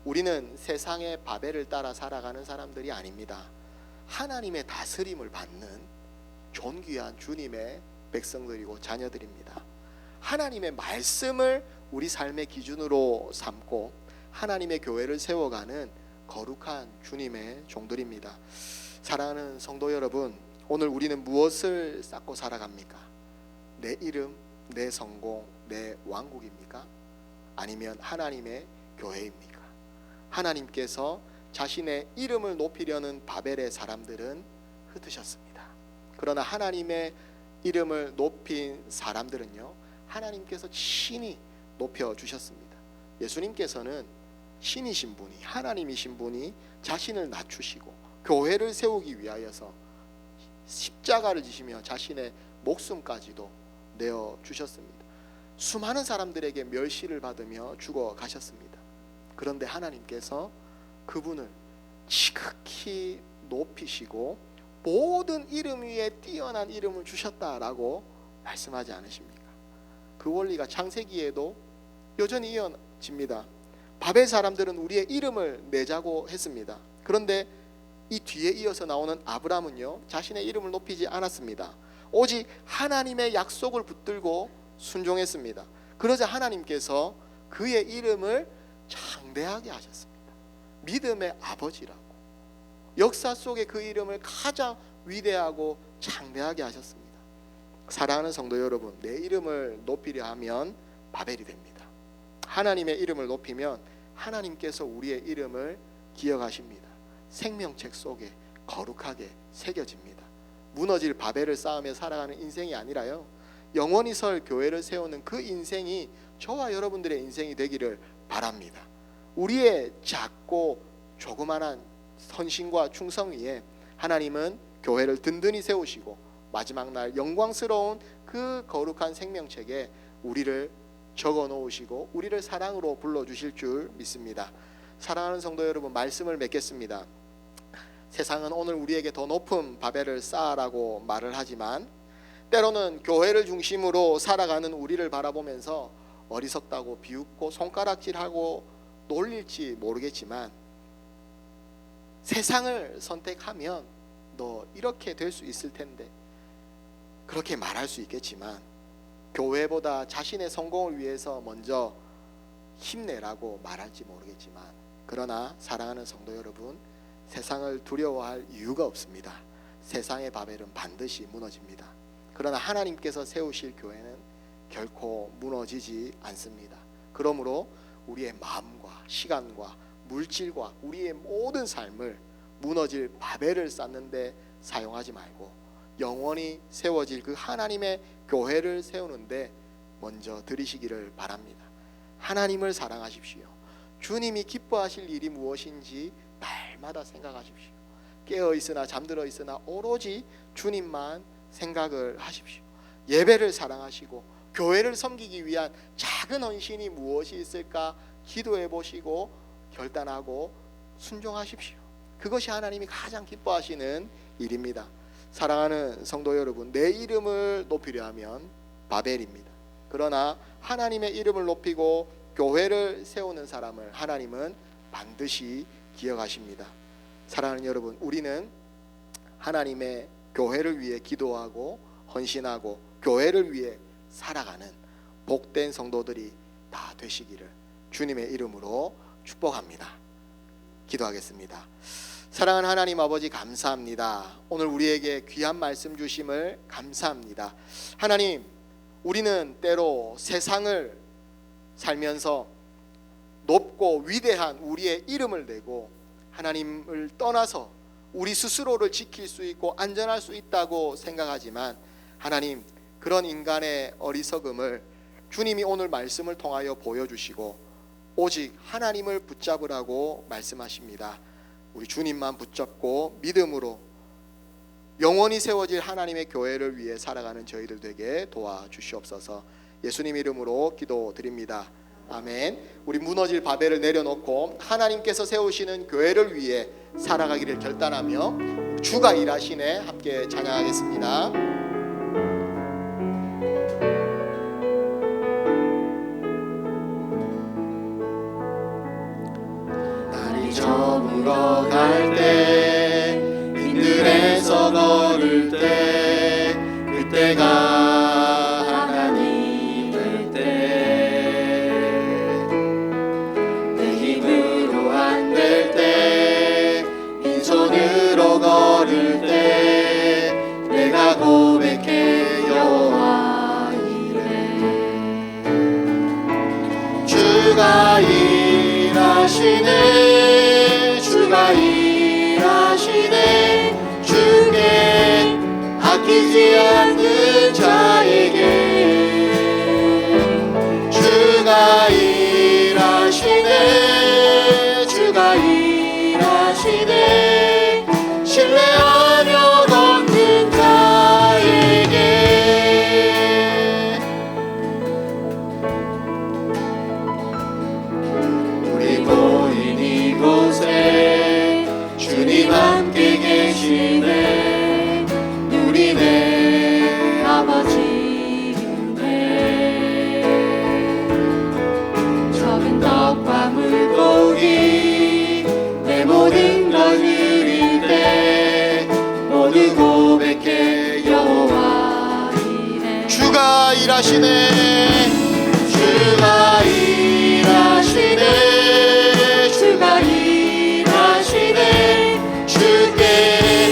우리는 세상의 바벨을 따라 살아가는 사람들이 아닙니다. 하나님의 다스림을 받는 존귀한 주님의 백성들이고 자녀들입니다. 하나님의 말씀을 우리 삶의 기준으로 삼고 하나님의 교회를 세워가는 거룩한 주님의 종들입니다. 사랑하는 성도 여러분, 오늘 우리는 무엇을 쌓고 살아갑니까? 내 이름, 내 성공, 내 왕국입니까? 아니면 하나님의 교회입니까? 하나님께서 자신의 이름을 높이려는 바벨의 사람들은 흩으셨습니다. 그러나 하나님의 이름을 높인 사람들은요, 하나님께서 친히 높여주셨습니다. 예수님께서는 신이신 분이, 하나님이신 분이 자신을 낮추시고 교회를 세우기 위하여서 십자가를 지시며 자신의 목숨까지도 내어주셨습니다. 수많은 사람들에게 멸시를 받으며 죽어가셨습니다. 그런데 하나님께서 그분을 지극히 높이시고 모든 이름 위에 뛰어난 이름을 주셨다라고 말씀하지 않으십니까? 그 원리가 창세기에도 여전히 이어집니다. 바벨 사람들은 우리의 이름을 내자고 했습니다. 그런데 이 뒤에 이어서 나오는 아브라함은요, 자신의 이름을 높이지 않았습니다. 오직 하나님의 약속을 붙들고 순종했습니다. 그러자 하나님께서 그의 이름을 창대하게 하셨습니다. 믿음의 아버지라고, 역사 속에 그 이름을 가장 위대하고 창대하게 하셨습니다. 사랑하는 성도 여러분, 내 이름을 높이려 하면 바벨이 됩니다. 하나님의 이름을 높이면 하나님께서 우리의 이름을 기억하십니다. 생명책 속에 거룩하게 새겨집니다. 무너질 바벨을 쌓으며 살아가는 인생이 아니라요, 영원히 설 교회를 세우는 그 인생이 저와 여러분들의 인생이 되기를 바랍니다. 우리의 작고 조그만한 헌신과 충성 위에 하나님은 교회를 든든히 세우시고 마지막 날 영광스러운 그 거룩한 생명책에 우리를 적어 놓으시고 우리를 사랑으로 불러주실 줄 믿습니다. 사랑하는 성도 여러분, 말씀을 맺겠습니다. 세상은 오늘 우리에게 더 높은 바벨을 쌓으라고 말을 하지만 때로는 교회를 중심으로 살아가는 우리를 바라보면서 어리석다고 비웃고 손가락질하고 놀릴지 모르겠지만, 세상을 선택하면 너 이렇게 될 수 있을 텐데 그렇게 말할 수 있겠지만, 교회보다 자신의 성공을 위해서 먼저 힘내라고 말할지 모르겠지만, 그러나 사랑하는 성도 여러분, 세상을 두려워할 이유가 없습니다. 세상의 바벨은 반드시 무너집니다. 그러나 하나님께서 세우실 교회는 결코 무너지지 않습니다. 그러므로 우리의 마음과 시간과 물질과 우리의 모든 삶을 무너질 바벨을 쌓는데 사용하지 말고 영원히 세워질 그 하나님의 교회를 세우는데 먼저 들이시기를 바랍니다. 하나님을 사랑하십시오. 주님이 기뻐하실 일이 무엇인지 날마다 생각하십시오. 깨어 있으나 잠들어 있으나 오로지 주님만 생각을 하십시오. 예배를 사랑하시고 교회를 섬기기 위한 작은 헌신이 무엇이 있을까 기도해 보시고 결단하고 순종하십시오. 그것이 하나님이 가장 기뻐하시는 일입니다. 사랑하는 성도 여러분, 내 이름을 높이려 하면 바벨입니다. 그러나 하나님의 이름을 높이고 교회를 세우는 사람을 하나님은 반드시 기억하십니다. 사랑하는 여러분, 우리는 하나님의 교회를 위해 기도하고 헌신하고 교회를 위해 살아가는 복된 성도들이 다 되시기를 주님의 이름으로 축복합니다. 기도하겠습니다. 사랑하는 하나님 아버지, 감사합니다. 오늘 우리에게 귀한 말씀 주심을 감사합니다. 하나님, 우리는 때로 세상을 살면서 높고 위대한 우리의 이름을 내고 하나님을 떠나서 우리 스스로를 지킬 수 있고 안전할 수 있다고 생각하지만, 하나님, 그런 인간의 어리석음을 주님이 오늘 말씀을 통하여 보여주시고 오직 하나님을 붙잡으라고 말씀하십니다. 우리 주님만 붙잡고 믿음으로 영원히 세워질 하나님의 교회를 위해 살아가는 저희들 되게 도와주시옵소서. 예수님 이름으로 기도드립니다. 아멘. 우리 무너질 바벨을 내려놓고 하나님께서 세우시는 교회를 위해 살아가기를 결단하며 주가 일하시네 함께 찬양하겠습니다. 날이 저물어 갈 때, 빈들에서 걸을 때, 그때가 하나님의 때, 내 힘으로 안 될 때, 빈손으로 걸을 때, 내가 고백해 여호와 이래. 주가 일하시네, 주가 일하시네, 주께 아끼지 않는 자에게. 주가 일하시네, 주가 일하시네, 신뢰하며 걷는 자에게. 우리 모인 이곳에 주님 함께 계시네, 누리네 아버지 은혜. 적은 떡과 물고기 내 모든 걸 누릴 때 모두 고백해 여호와 이래. 주가 일하시네, 주가 일하시네, 주가 일하시네, 주께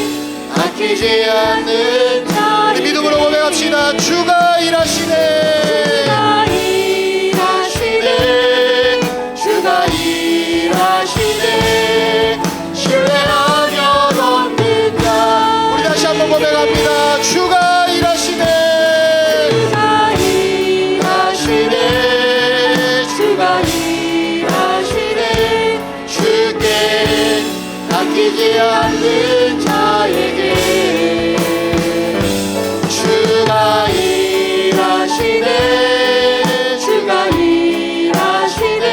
아끼지 않는 자. 우리 믿음으로 고백합시다. 주가 일하시네, 주가 일하시네, 신뢰하며 걷는 자. 우리 다시 한번 고백합니다. 주가 일하시네, 주가 일하시네, 주께 아끼지 않는 자에게. 주가 일하시네, 주가 일하시네,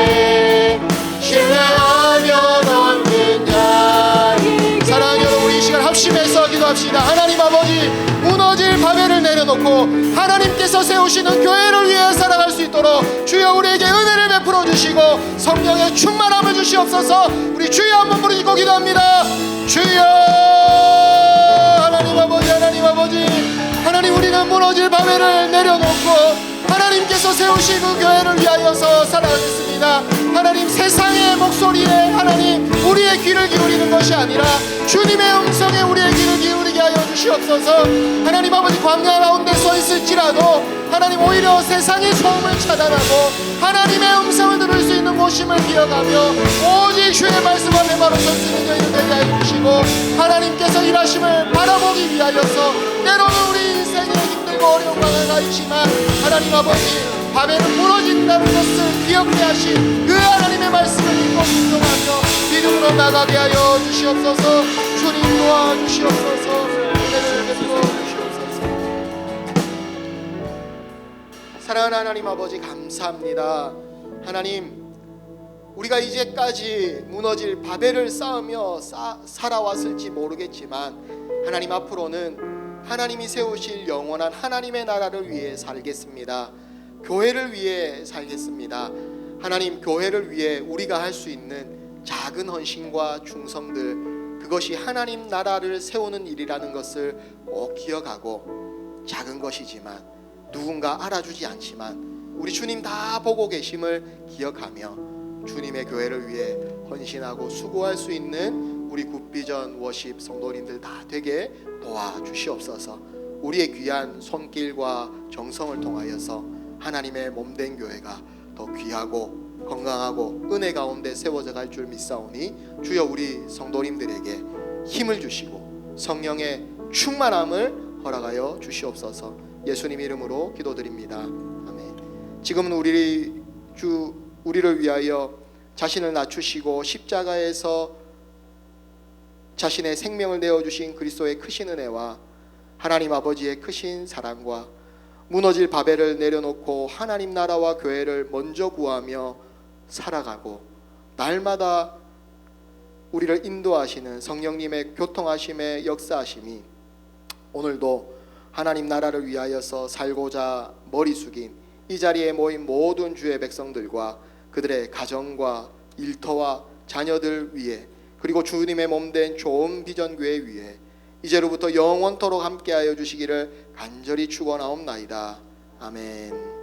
신뢰하며 걷는 자에게. 사랑하는 여러분, 우리 이 시간 합심해서 기도합시다. 하나님 아버지, 무너질 바벨을 내려놓고 하나님께서 세우시는 교회를 위해 살아갈 수 있도록 주여 우리에게 은혜를 베풀어 주시고 성령의 충만함을 주시옵소서. 우리 주여 한번 부르짖고 기도합니다. 주여. 하나님 아버지, 하나님 아버지, 하나님, 우리는 무너질 바벨을 내려놓고 하나님께서 세우신 그 교회를 위하여서 살아가겠습니다. 하나님, 세상의 목소리에 하나님 우리의 귀를 기울이는 것이 아니라 주님의 음성에 우리의 귀를 기울이게 하여 주시옵소서. 하나님 아버지, 광야 가운데 서 있을지라도 하나님 오히려 세상의 소음을 차단하고 하나님의 음성을 들을 수 있는 곳임을 기억하며 오직 주의 말씀 앞에 바로 설 수 있는 저희를 되게 하여 주시고 하나님께서 일하심을 바라보기 위하여서 때로는 우리 인생에 힘들고 어려운 과가 있지만 하나님 아버지, 바벨은 무너진다는 것을 기억케 하신 그 하나님의 말씀을 믿고 순종하며 믿음으로 나가게 하여 주시옵소서. 주님 도와주시옵소서. 은혜를 베풀어 주시옵소서. 사랑하는 하나님 아버지, 감사합니다. 하나님, 우리가 이제까지 무너질 바벨을 쌓으며 살아왔을지 모르겠지만 하나님, 앞으로는 하나님이 세우실 영원한 하나님의 나라를 위해 살겠습니다. 교회를 위해 살겠습니다. 하나님, 교회를 위해 우리가 할 수 있는 작은 헌신과 충성들 그것이 하나님 나라를 세우는 일이라는 것을 꼭 기억하고, 작은 것이지만 누군가 알아주지 않지만 우리 주님 다 보고 계심을 기억하며 주님의 교회를 위해 헌신하고 수고할 수 있는 우리 굿비전 워십 성도님들 다 되게 도와주시옵소서. 우리의 귀한 손길과 정성을 통하여서 하나님의 몸된 교회가 더 귀하고 건강하고 은혜 가운데 세워져 갈 줄 믿사오니 주여 우리 성도님들에게 힘을 주시고 성령의 충만함을 허락하여 주시옵소서. 예수님 이름으로 기도드립니다. 아멘. 지금은 우리를 위하여 자신을 낮추시고 십자가에서 자신의 생명을 내어주신 그리스도의 크신 은혜와 하나님 아버지의 크신 사랑과 무너질 바벨을 내려놓고 하나님 나라와 교회를 먼저 구하며 살아가고 날마다 우리를 인도하시는 성령님의 교통하심의 역사하심이 오늘도 하나님 나라를 위하여서 살고자 머리 숙인 이 자리에 모인 모든 주의 백성들과 그들의 가정과 일터와 자녀들 위해, 그리고 주님의 몸된 좋은 비전교회 위에 이제로부터 영원토록 함께하여 주시기를 간절히 축원하옵나이다. 아멘.